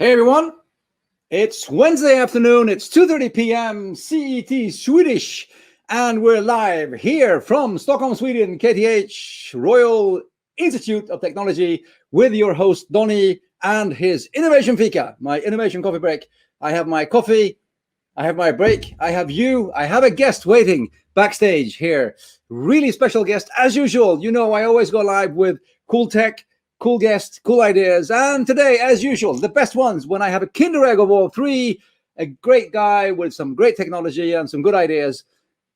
Hey everyone, it's Wednesday afternoon, it's 2:30 p.m. CET Swedish, and we're live here from Stockholm, Sweden, KTH, Royal Institute of Technology, with your host Donny and his Innovation Fika, my innovation coffee break. I have my coffee, I have my break, I have you, I have a guest waiting backstage here. Really special guest, as usual. You know, I always go live with cool tech, cool guests, cool ideas. And today, as usual, the best ones when I have a Kinder egg of all three, a great guy with some great technology and some good ideas,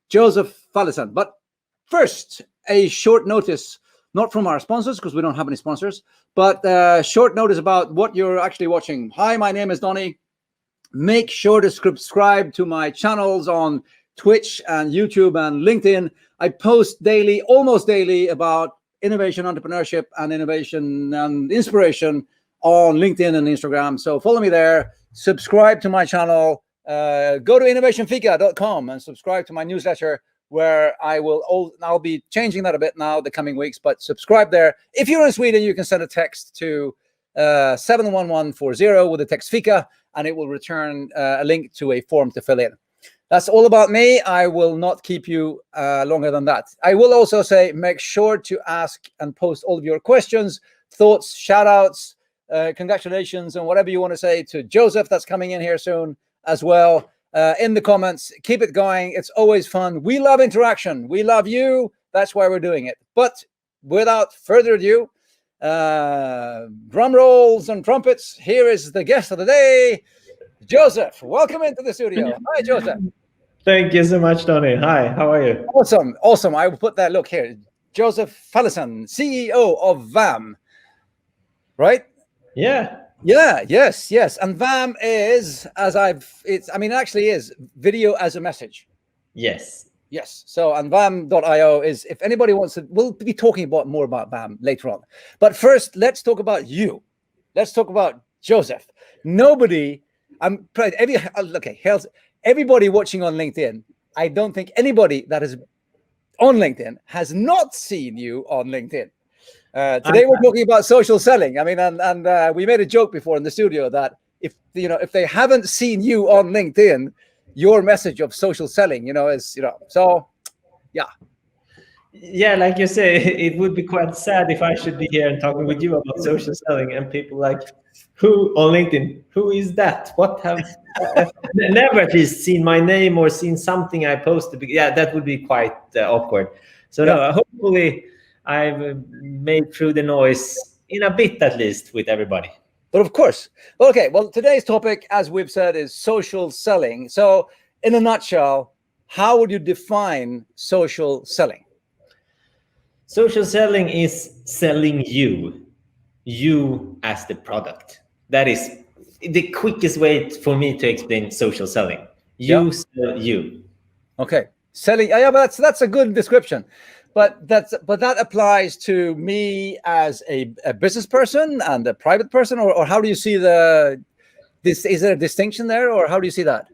Josef Fallesen. But first, a short notice, not from our sponsors, because we don't have any sponsors, but short notice about what you're actually watching. Hi, my name is Donny. Make sure to subscribe to my channels on Twitch and YouTube and LinkedIn. I post daily, almost daily, about innovation, entrepreneurship, and innovation and inspiration on LinkedIn and Instagram. So follow me there, subscribe to my channel, go to innovationfika.com and subscribe to my newsletter, where I'll be changing that a bit now the coming weeks, but subscribe there. If you're in Sweden, you can send a text to 71140 with the text Fika, and it will return a link to a form to fill in. That's all about me. I will not keep you longer than that. I will also say, make sure to ask and post all of your questions, thoughts, shout outs, congratulations, and whatever you want to say to Joseph, that's coming in here soon as well, in the comments. Keep it going. It's always fun. We love interaction. We love you. That's why we're doing it. But without further ado, drum rolls and trumpets. Here is the guest of the day, Joseph. Welcome into the studio. Hi, Joseph. Thank you so much, Donny. Hi, how are you? Awesome. I will put that look here. Josef Fallesen, CEO of Vaam. Right? Yeah. Yes. And Vaam is, actually is video as a message. Yes. So, and Vaam.io is, if anybody wants to, we'll be talking more about Vaam later on. But first, let's talk about you. Let's talk about Joseph. Everybody watching on LinkedIn, I don't think anybody that is on LinkedIn has not seen you on LinkedIn. Today we're talking about social selling. I mean, and we made a joke before in the studio that if they haven't seen you on LinkedIn, your message of social selling, so yeah. Yeah, like you say, it would be quite sad if I should be here and talking with you about social selling, and people like, who on LinkedIn? Who is that? What have never at least seen my name or seen something I posted? Yeah, that would be quite awkward. So no, hopefully I've made through the noise in a bit at least with everybody. But of course. Okay, well, today's topic, as we've said, is social selling. So in a nutshell, how would you define social selling? Social selling is selling you as the product. That is the quickest way for me to explain social selling. Sell you. Okay, selling. Yeah, but that's a good description. But that applies to me as a business person and a private person, or how do you see this? Is there a distinction there, or how do you see that?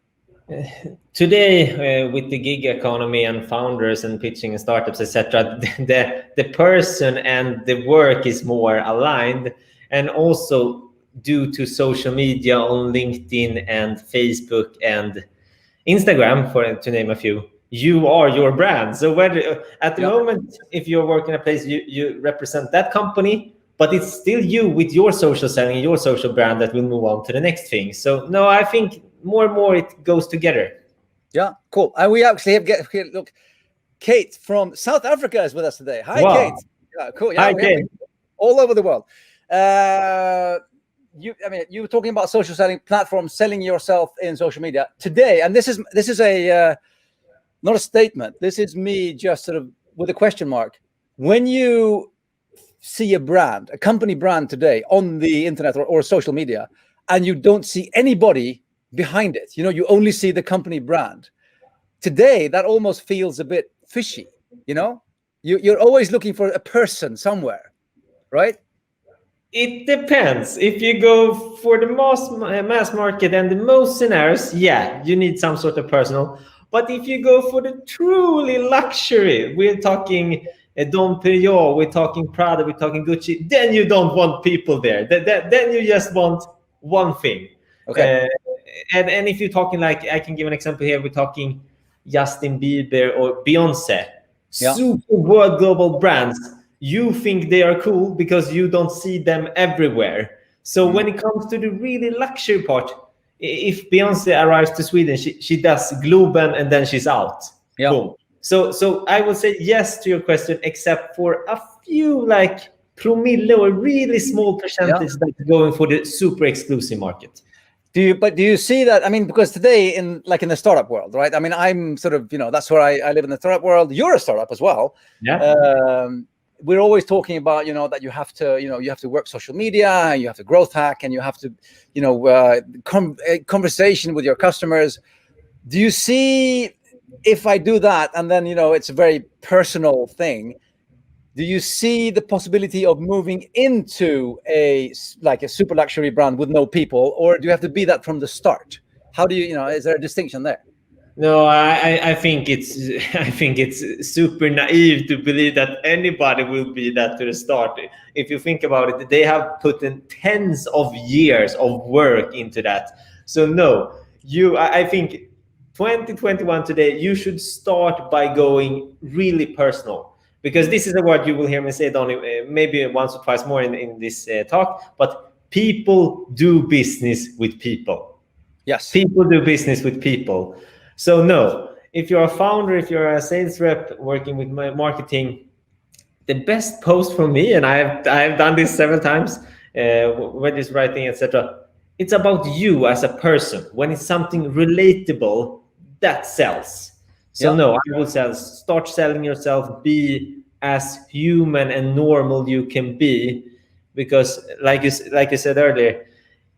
Today, with the gig economy and founders and pitching and startups, etc., the person and the work is more aligned, and also due to social media on LinkedIn and Facebook and Instagram, to name a few, you are your brand. So whether at the moment, if you're working a place, you represent that company, but it's still you with your social selling, your social brand that will move on to the next thing. So no, I think more and more it goes together. Yeah, cool. And we actually look, Kate from South Africa is with us today. Hi, wow. Kate. Yeah, cool. Yeah, hi, Kate. All over the world. You were talking about social selling platforms, selling yourself in social media today, and this is a not a statement. This is me just sort of with a question mark. When you see a company brand today on the internet or social media, and you don't see anybody behind it, you only see the company brand. Today, that almost feels a bit fishy. You're always looking for a person somewhere, right? It depends. If you go for the mass market and the most scenarios, you need some sort of personal. But if you go for the truly luxury, we're talking Dom Perignon, we're talking Prada, we're talking Gucci, then you don't want people there. Then you just want one thing. Okay. And if you're talking, like, I can give an example here, we're talking Justin Bieber or Beyonce, Yeah. super world global brands. You think they are cool because you don't see them everywhere. So when it comes to the really luxury part, if Beyonce arrives to Sweden, she does Globen and then she's out. Yeah. Boom. So I would say yes to your question, except for a few, like, promille or really small percentage that's going for the super exclusive market. Do you see that? I mean, because today in the startup world, right? I mean, I'm sort of, that's where I live in the startup world. You're a startup as well. Yeah. We're always talking about, that you have to work social media, you have to growth hack, and you have to, conversation with your customers. Do you see, if I do that, and then, it's a very personal thing, do you see the possibility of moving into a super luxury brand with no people, or do you have to be that from the start? How do you, is there a distinction there? No, I think it's super naive to believe that anybody will be that to the start. If you think about it, they have put in tens of years of work into that. So no, I think 2021 today, you should start by going really personal. Because this is a word you will hear me say, Donny, maybe once or twice more in this talk, but people do business with people. Yes. People do business with people. So no, if you're a founder, if you're a sales rep working with my marketing, the best post from me, and I have done this several times, whether it's writing, etc. It's about you as a person. When it's something relatable, that sells. So no, I would start selling yourself. Be as human and normal you can be, because like you said earlier,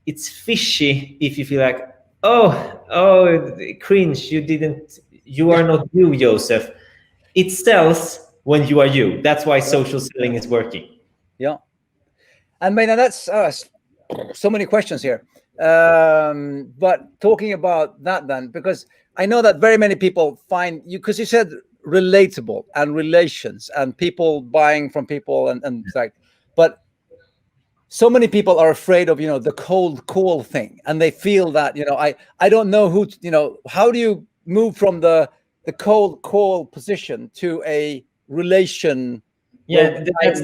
it's fishy if you feel like, oh, cringe. You are not you, Josef. It sells when you are you. That's why social selling is working. Yeah. And man, that's so many questions here. But talking about that then, because I know that very many people find you, because you said relatable and relations and people buying from people and like, but so many people are afraid of, the cold call thing, and they feel that, I don't know who, how do you move from the cold call position to a relation? Yeah, that's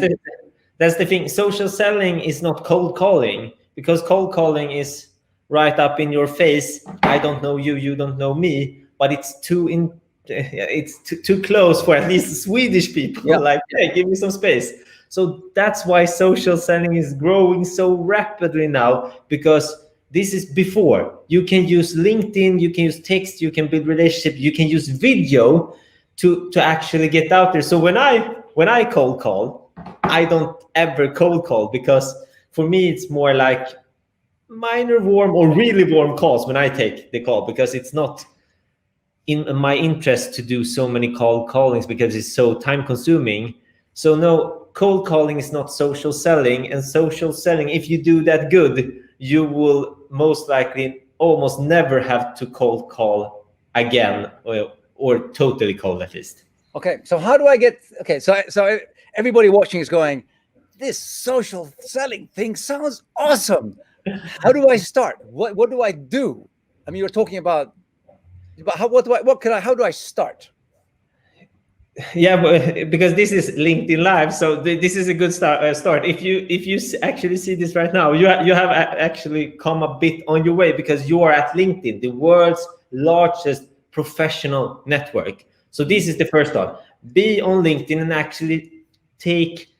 the thing. Social selling is not cold calling, because cold calling is right up in your face. I don't know you, you don't know me, but it's too close for at least Swedish people. Yeah. Like, hey, give me some space. So that's why social selling is growing so rapidly now, because this is before. You can use LinkedIn, you can use text, you can build relationship, you can use video to actually get out there. So when I cold call, I don't ever cold call, because for me it's more like minor warm or really warm calls when I take the call, because it's not in my interest to do so many cold callings because it's so time consuming. So no, cold calling is not social selling. And social selling, if you do that good, you will most likely almost never have to cold call again, or totally cold at least. Okay, so how do I get? Okay, so everybody watching is going, this social selling thing sounds awesome. How do I start? What do I do? I mean, you're talking about how do I start? Yeah, because this is LinkedIn Live, so this is a good start. If you actually see this right now, you have actually come a bit on your way, because you are at LinkedIn, the world's largest professional network. So this is the first start. Be on LinkedIn and actually take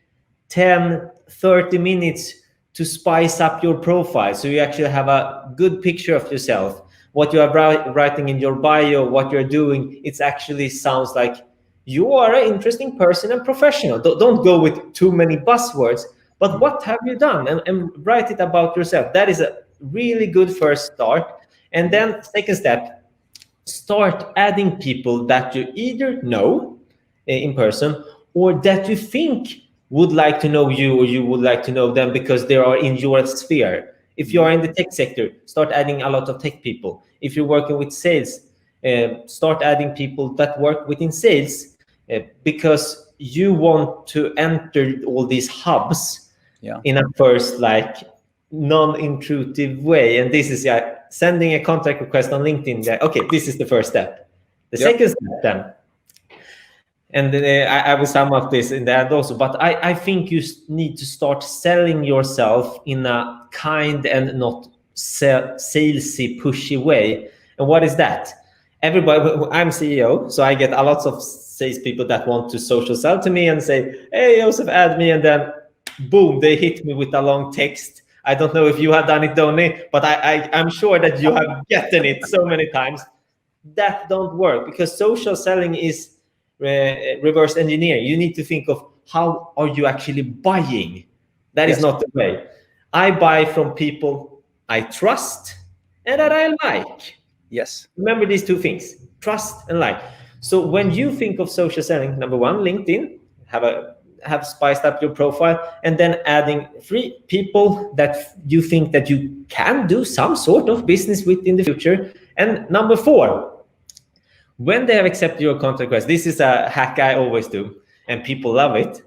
10-30 minutes to spice up your profile, so you actually have a good picture of yourself, what you are writing in your bio, what you're doing. It actually sounds like you are an interesting person and professional. Don't go with too many buzzwords, but what have you done, and write it about yourself. That is a really good first start. And then second step, start adding people that you either know in person, or that you think would like to know you, or you would like to know them because they are in your sphere. If you are in the tech sector, start adding a lot of tech people. If you're working with sales, start adding people that work within sales, because you want to enter all these hubs in a first non-intrusive way. And this is sending a contact request on LinkedIn. Okay, this is the first step. The second step then, and I will sum up this in the end also, but I think you need to start selling yourself in a kind and not salesy, pushy way. And what is that? Everybody, I'm CEO, so I get a lot of salespeople that want to social sell to me and say, hey, Josef, add me, and then boom, they hit me with a long text. I don't know if you have done it, Donny, but I'm sure that you have gotten it so many times. That don't work, because social selling is reverse engineering. You need to think of how are you actually buying. That is not the way. I buy from people I trust and that I like. Yes. Remember these two things, trust and like. So when you think of social selling, number one, LinkedIn, have spiced up your profile, and then adding 3 people that you think that you can do some sort of business with in the future. And number 4, when they have accepted your contact request, this is a hack I always do, and people love it.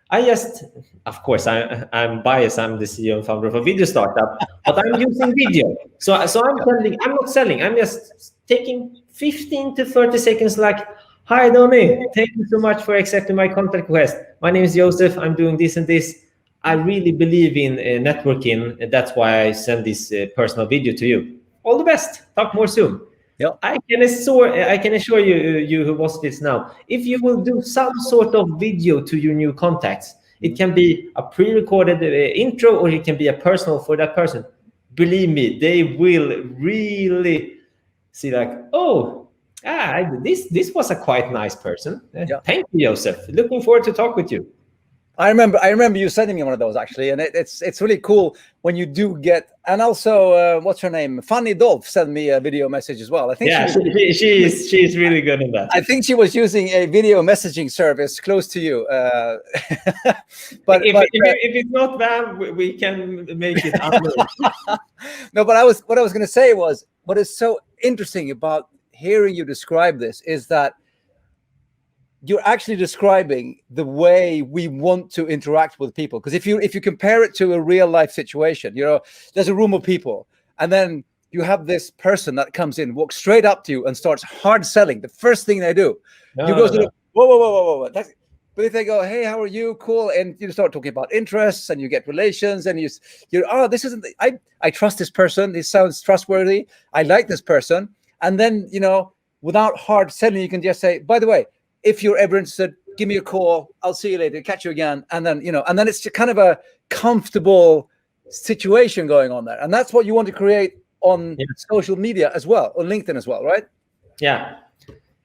I just, of course, I'm biased. I'm the CEO and founder of a video startup, but I'm using video. So I'm not selling. I'm just taking 15 to 30 seconds like, hi, Donny. Thank you so much for accepting my contact request. My name is Josef. I'm doing this and this. I really believe in networking. That's why I send this personal video to you. All the best. Talk more soon. Yeah. I can assure you who watch this now, if you will do some sort of video to your new contacts, it can be a pre-recorded intro, or it can be a personal for that person. Believe me, they will really see like, oh, this was a quite nice person. Thank you, Josef. Looking forward to talk with you. I remember you sending me one of those, actually, and it's really cool when you do get. And also, what's her name? Fanny Dolph sent me a video message as well. I think she's really good in that. I think she was using a video messaging service close to you. But if it's not Vaam, we can make it upload. No, but what I was going to say was, what is so interesting about hearing you describe this is that you're actually describing the way we want to interact with people. Because if you compare it to a real life situation, there's a room of people, and then you have this person that comes in, walks straight up to you and starts hard selling. The first thing they do, you go to whoa. But if they go, hey, how are you? Cool. And you start talking about interests, and you get relations, and this isn't, I trust this person. This sounds trustworthy. I like this person. And then, without hard selling, you can just say, by the way, if you're ever interested, give me a call. I'll see you later. Catch you again. And then, and then it's kind of a comfortable situation going on there. And that's what you want to create on social media as well, on LinkedIn as well, right? Yeah.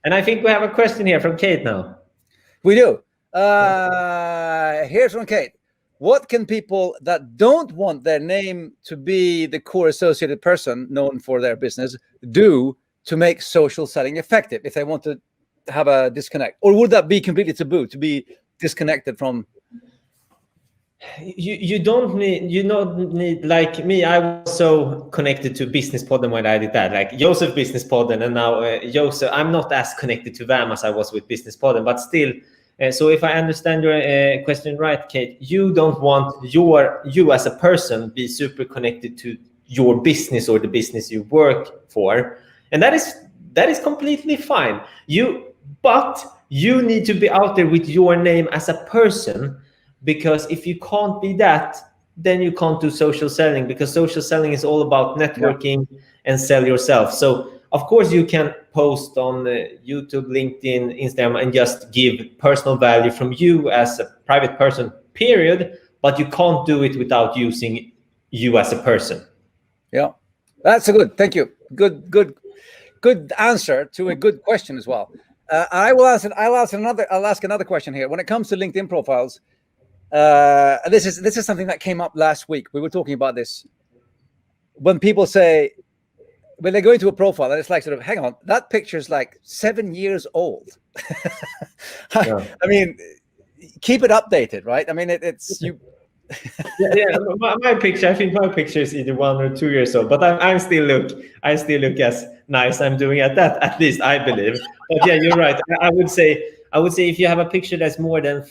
And I think we have a question here from Kate now. We do. Here's from Kate. What can people that don't want their name to be the core associated person known for their business do to make social selling effective if they want to have a disconnect? Or would that be completely taboo, to be disconnected from? You don't need, like me, I was so connected to Business Podden when I did that, like Josef Business Podden, and now Josef. I'm not as connected to Vaam as I was with Business Podden, but still. So if I understand your question right, Kate, you don't want you as a person be super connected to your business or the business you work for, and that is completely fine. But you need to be out there with your name as a person, because if you can't be that, then you can't do social selling, because social selling is all about networking and sell yourself. So of course you can post on YouTube, LinkedIn, Instagram, and just give personal value from you as a private person, period. But you can't do it without using you as a person. Yeah, that's a good. Thank you. Good answer to a good question as well. I'll ask another question here. When it comes to LinkedIn profiles, this is something that came up last week. We were talking about this. When people say, when they go into a profile and it's like, sort of, hang on, that picture is like 7 years old. I mean, keep it updated, right? I mean, it's you. My picture. I think my picture is either 1 or 2 years old, but I still look as nice I'm doing at least I believe. But yeah, you're right. I would say if you have a picture that's more than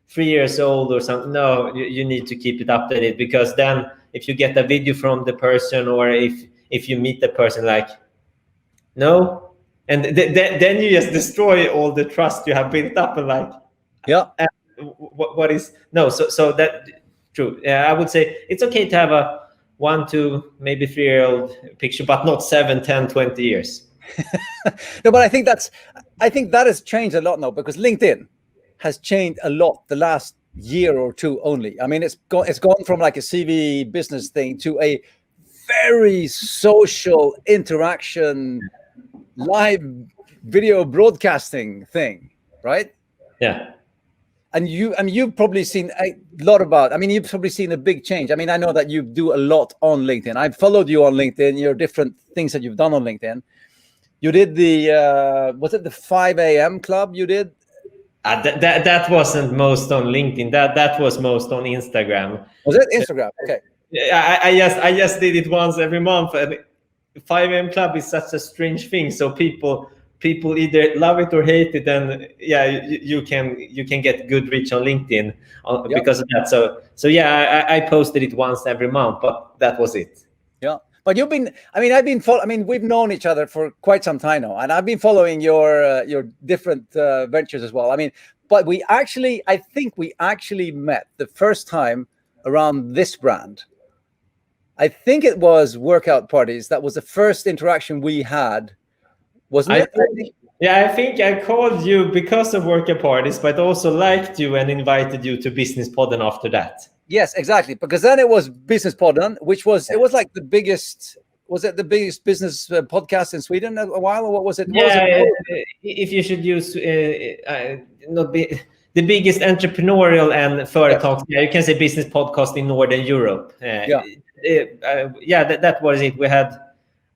3 years old or something. No, you need to keep it updated, because then if you get a video from the person, or if you meet the person, like, no, and then you just destroy all the trust you have built up, and like, Yeah. what is no, so that true. I would say it's okay to have a 1 to maybe 3-year-old picture, but not 7, 10, 20 years. No, but I think that has changed a lot now, because LinkedIn has changed a lot the last year or two only. I mean, it's gone from like a CV business thing to a very social interaction, live video broadcasting thing, right? Yeah. And you've probably seen a lot about. I mean, you've probably seen a big change. I mean, I know that you do a lot on LinkedIn. I've followed you on LinkedIn. Your different things that you've done on LinkedIn. You did the was it the 5 a.m. club? You did. That wasn't most on LinkedIn. That was most on Instagram. Was it Instagram? Okay. I just did it once every month. And 5 a.m. club is such a strange thing. So people either love it or hate it, and yeah, you can get good reach on LinkedIn because of that. So yeah, I posted it once every month, but that was it. Yeah. But you've been, I mean, we've known each other for quite some time now, and I've been following your different ventures as well. I mean, but I think we actually met the first time around this brand. I think it was workout parties. That was the first interaction we had, wasn't it? I think I called you because of workout parties, but also liked you and invited you to Business Podden after that. Yes, exactly. Because then it was Business Podden, which was it was like the biggest. Was it the biggest business podcast in Sweden a while, or what was it? If you should use not be the biggest entrepreneurial and företag, you can say business podcast in Northern Europe. That was it. We had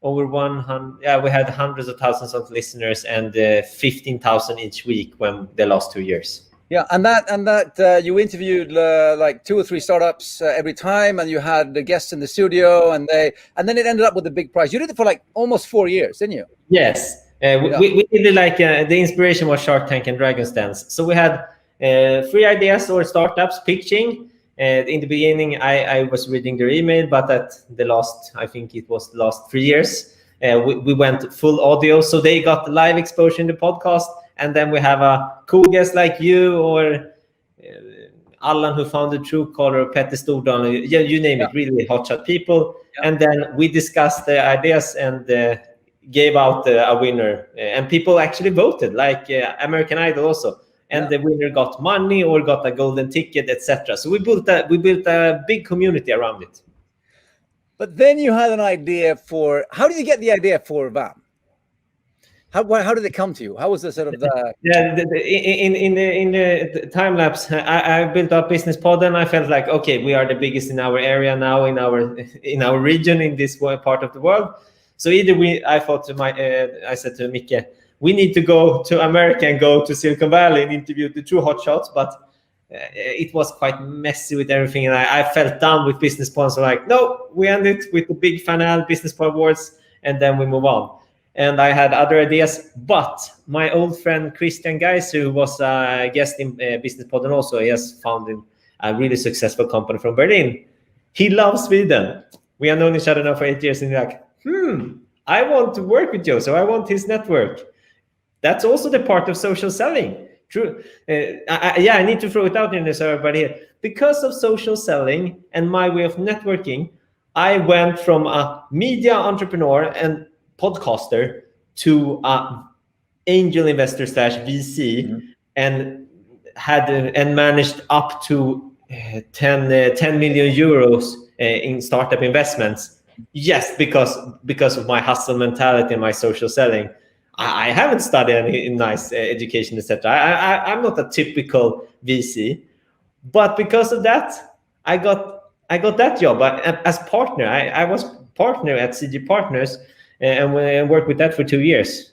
over 100. Yeah, we had hundreds of thousands of listeners, and 15,000 each week when the last 2 years. Yeah, and that you interviewed like 2 or 3 startups every time, and you had the guests in the studio, and then it ended up with a big prize. You did it for like almost 4 years, didn't you? Yes, we did it like the inspiration was Shark Tank and Dragon's Dance. So we had 3 ideas or startups pitching. In the beginning, I was reading their email, but at the last, I think it was the last 3 years, we went full audio, so they got live exposure in the podcast. And then we have a cool guest like you, or Allan, who founded Truecaller, or Petter Stordalen, you name it, really hotshot people. Yeah. And then we discussed the ideas and gave out a winner. And people actually voted, like American Idol also. And the winner got money or got a golden ticket, etc. So we built a big community around it. But then you had an idea for, how did you get the idea for Vaam? How did it come to you? How was the sort of the? Yeah, in the time lapse, I built up Business Pod, and I felt like, okay, we are the biggest in our area now, in our region, in this part of the world. So I said to Micke, we need to go to America and go to Silicon Valley and interview the true hotshots, but it was quite messy with everything, and I felt down with Business Pod. So like, no, we end it with the big final Business Pod Awards, and then we move on. And I had other ideas, but my old friend Christian Geis, who was a guest in Business Pod, and also he has founded a really successful company from Berlin. He loves Sweden. We have known each other now for 8 years, and he's like, I want to work with Joe, so I want his network. That's also the part of social selling. True. I need to throw it out in this, everybody here. Because of social selling and my way of networking, I went from a media entrepreneur and podcaster to angel investor / VC, and managed up to 10 million euros in startup investments. Yes, because of my hustle mentality and my social selling. I haven't studied any nice education, etc. I'm not a typical VC, but because of that, I got that job. As partner, I was partner at CG Partners. And we worked with that for 2 years.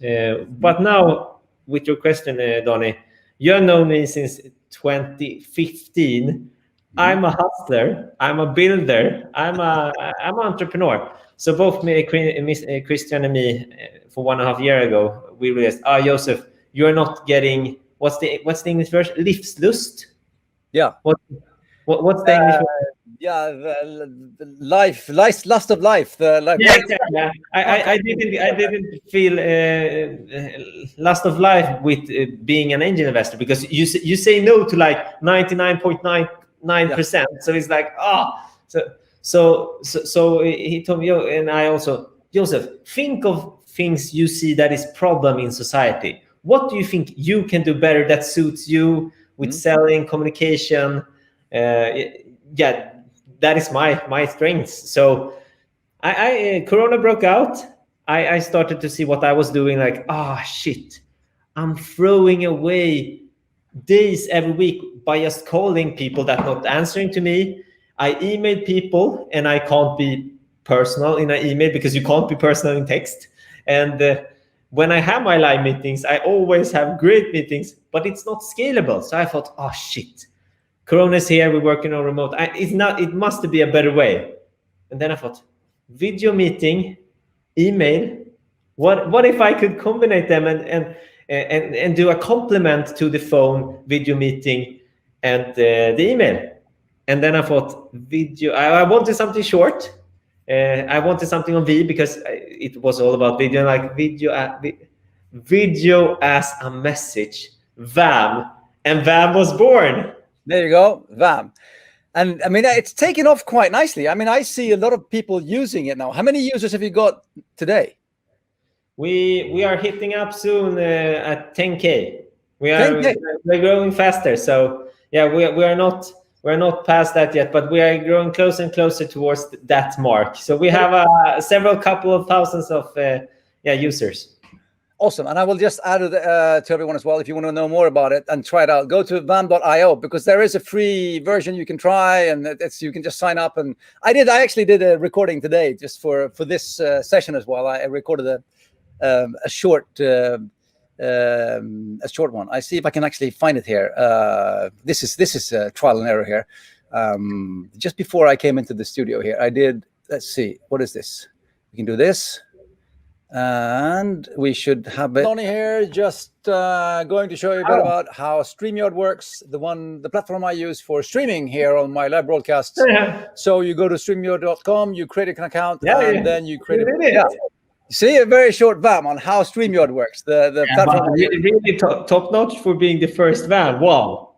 But now, with your question, Donny, you have known me since 2015. I'm a hustler. I'm a builder. I'm an entrepreneur. So both Christian and me, for 1.5 years ago, we realized, Josef, you're not getting what's the English version? Livslust. Yeah. What's the English word? Yeah, lust of life. The like. Yeah, exactly. Yeah. I didn't feel lust of life with being an angel investor, because you say no to like 99.99%. So it's like, so he told me, and I also, Joseph, think of things you see that is problem in society. What do you think you can do better that suits you with selling, communication? Yeah, that is my strengths. So I Corona broke out. I started to see what I was doing. Like, shit, I'm throwing away days every week by just calling people that not answering to me. I emailed people, and I can't be personal in an email because you can't be personal in text. And when I have my live meetings, I always have great meetings, but it's not scalable. So I thought, shit, Corona's here. We're working on remote. It's not. It must be a better way. And then I thought, video meeting, email. What if I could combine them and do a complement to the phone, video meeting, and the email? And then I thought, video. I wanted something short. I wanted something on V because it was all about video, like video as a message. Vaam, and Vaam was born. There you go, Vaam. And I mean, it's taken off quite nicely. I mean, I see a lot of people using it now. How many users have you got today? We are hitting up soon at 10K. We're growing faster. So yeah, we're not past that yet, but we are growing closer and closer towards that mark. So we have several couple of thousands of users. Awesome. And I will just add to everyone as well, if you want to know more about it and try it out, go to vaam.io, because there is a free version you can try, and you can just sign up. And I actually did a recording today just for this session as well. I recorded a short one. I see if I can actually find it here. This is trial and error here. Just before I came into the studio here, I did, let's see, what is this? We can do this. And we should have it. Tony here, just going to show you a bit about how StreamYard works, the platform I use for streaming here on my live broadcasts. So you go to StreamYard.com, you create an account, then you create You see a very short Vaam on how StreamYard works. The platform. Really top notch for being the first Vaam. Wow.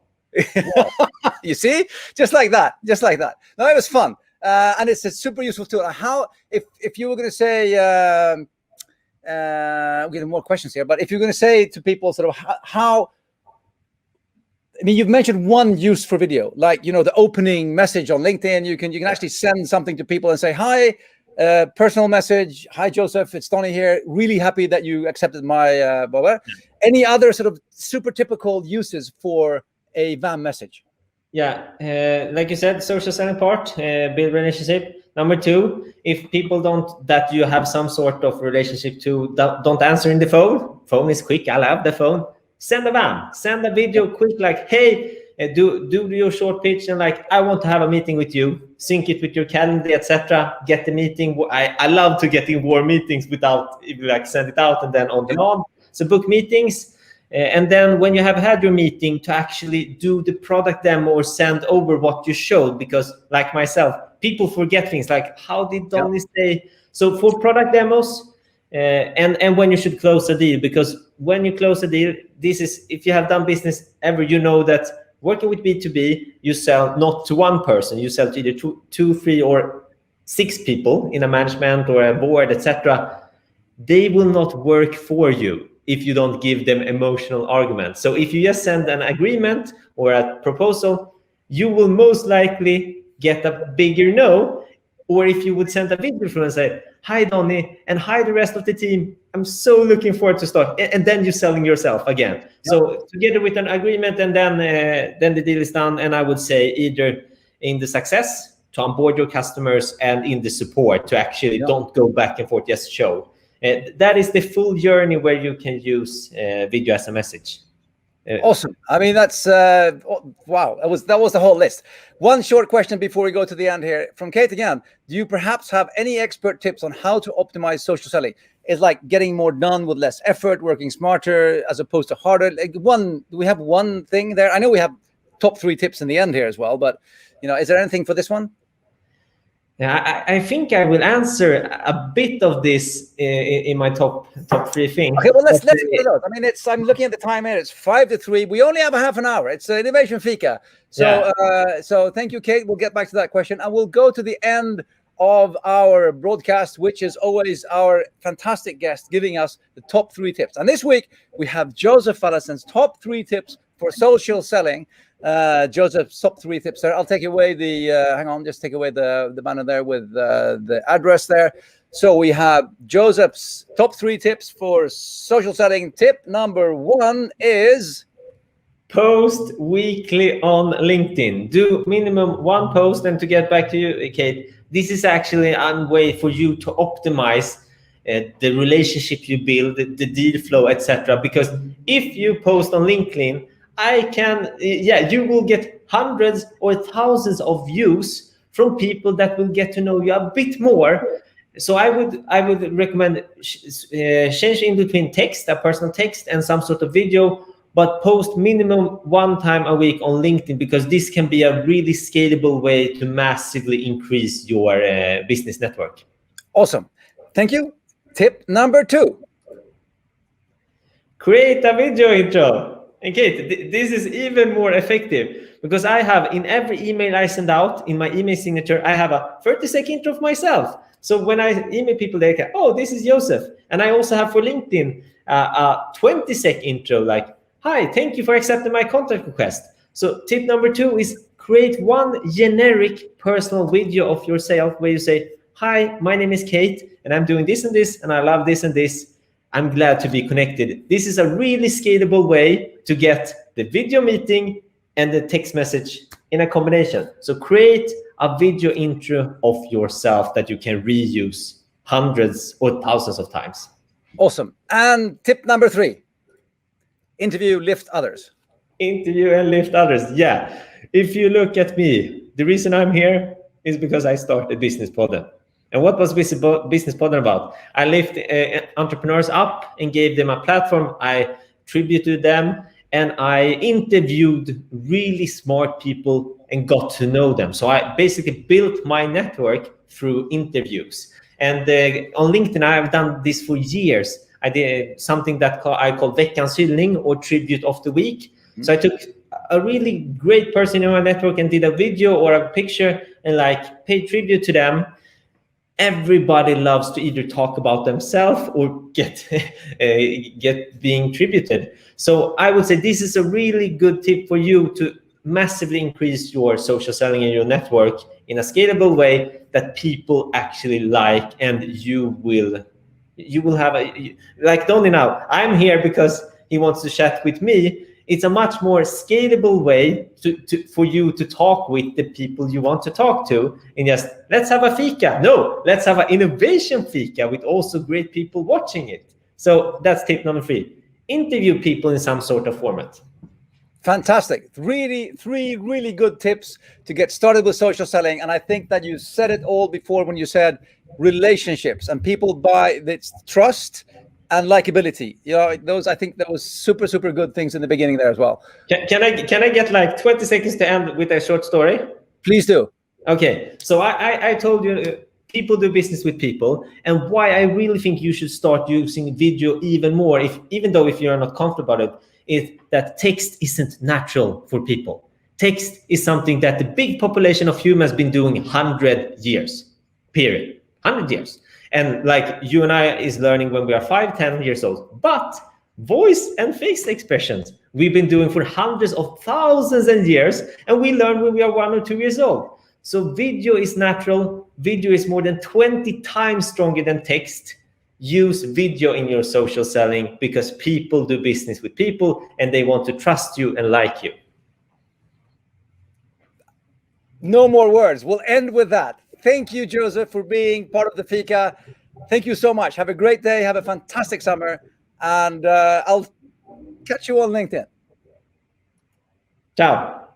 You see, just like that. No, it was fun, and it's a super useful tool. How if you were going to say. We're getting more questions here, but if you're going to say to people sort of how, I mean, you've mentioned one use for video, like, the opening message on LinkedIn. You can actually send something to people and say, hi, personal message. Hi, Joseph, it's Tony here. Really happy that you accepted my Any other sort of super typical uses for a Vaam message? Yeah, like you said, social selling part, build relationship. Number two, if people that you have some sort of relationship to don't answer in the phone is quick. I love the phone. Send a Vaam, send a video quick, like, hey, do your short pitch, and like, I want to have a meeting with you. Sync it with your calendar, etc. Get the meeting. I love to get in warm meetings without send it out and then on demand. So book meetings. And then when you have had your meeting, to actually do the product demo or send over what you showed, because like myself, people forget things like, how did Donny say? So for product demos and when you should close a deal, because when you close a deal, this is, if you have done business ever, you know that working with B2B, you sell not to one person, you sell to either two, 3, or 6 people in a management or a board, etc. They will not work for you if you don't give them emotional arguments. So if you just send an agreement or a proposal, you will most likely get a bigger no. Or if you would send a video through and say, hi, Donny, and hi, the rest of the team, I'm so looking forward to start. And then you're selling yourself again. Yep. So together with an agreement, and then the deal is done. And I would say either in the success to onboard your customers, and in the support to actually don't go back and forth, just show. That is the full journey where you can use video as a message. Awesome. I mean, that's wow. That was the whole list. One short question before we go to the end here from Kate again. Do you perhaps have any expert tips on how to optimize social selling? It's like getting more done with less effort, working smarter as opposed to harder. Like do we have one thing there? I know we have top 3 tips in the end here as well. But, is there anything for this one? Yeah, I think I will answer a bit of this in my top 3 things. Okay, well, let's put it out. I mean, I'm looking at the time here. It's 5 to 3. We only have a half an hour. It's Innovation Fika. So, so thank you, Kate. We'll get back to that question, and we'll go to the end of our broadcast, which is always our fantastic guest giving us the top 3 tips. And this week we have Josef Fallesen's top 3 tips for social selling. Joseph's top 3 tips there. I'll take away the hang on, just take away the banner there with the address there. So we have Joseph's top 3 tips for social selling. Tip number 1 is post weekly on LinkedIn. Do minimum 1 post. And to get back to you, Kate, this is actually a way for you to optimize the relationship you build, the deal flow, etc. Because if you post on LinkedIn, you will get hundreds or thousands of views from people that will get to know you a bit more. So I would recommend changing between text, a personal text, and some sort of video, but post minimum 1 time a week on LinkedIn, because this can be a really scalable way to massively increase your business network. Awesome. Thank you. Tip number 2. Create a video intro. And Kate, this is even more effective, because I have in every email I send out, in my email signature, I have a 30-second intro of myself. So when I email people, they go, oh, this is Josef. And I also have for LinkedIn a 20-second intro, like, hi, thank you for accepting my contact request. So tip number 2 is create 1 generic personal video of yourself where you say, hi, my name is Kate, and I'm doing this and this, and I love this and this. I'm glad to be connected. This is a really scalable way to get the video meeting and the text message in a combination. So create a video intro of yourself that you can reuse hundreds or thousands of times. Awesome. And tip number 3, interview, lift others. Interview and lift others. Yeah. If you look at me, the reason I'm here is because I started Business Podden. And what was Business Podden about? I lifted entrepreneurs up and gave them a platform. I tributed them, and I interviewed really smart people and got to know them. So I basically built my network through interviews. And on LinkedIn, I have done this for years. I did something that I call Veckans hyllning, or tribute of the week. Mm-hmm. So I took a really great person in my network and did a video or a picture and paid tribute to them. Everybody loves to either talk about themselves or get being tributed. So I would say this is a really good tip for you to massively increase your social selling and your network in a scalable way that people actually like, and you will have like Donny now. I'm here because he wants to chat with me. It's a much more scalable way for you to talk with the people you want to talk to, and just let's have a fika. No, let's have an innovation fika with also great people watching it. So that's tip number 3. Interview people in some sort of format. Fantastic. 3 really good tips to get started with social selling. And I think that you said it all before when you said relationships, and people buy this trust and likability. Those, I think that was super good things in the beginning there as well. Can I get 20 seconds to end with a short story? Please do. Okay, so I told you people do business with people, and why I really think you should start using video even more, even though if you're not comfortable about it, is that text isn't natural for people. Text is something that the big population of humans been doing 100 years, period. 100 years. And you and I is learning when we are 5-10 years old. But voice and face expressions we've been doing for hundreds of thousands of years, and we learn when we are 1 or 2 years old. So video is natural. Video is more than 20 times stronger than text. Use video in your social selling, because people do business with people and they want to trust you and like you. No more words. We'll end with that. Thank you, Josef, for being part of the Fika. Thank you so much. Have a great day. Have a fantastic summer. And I'll catch you on LinkedIn. Ciao.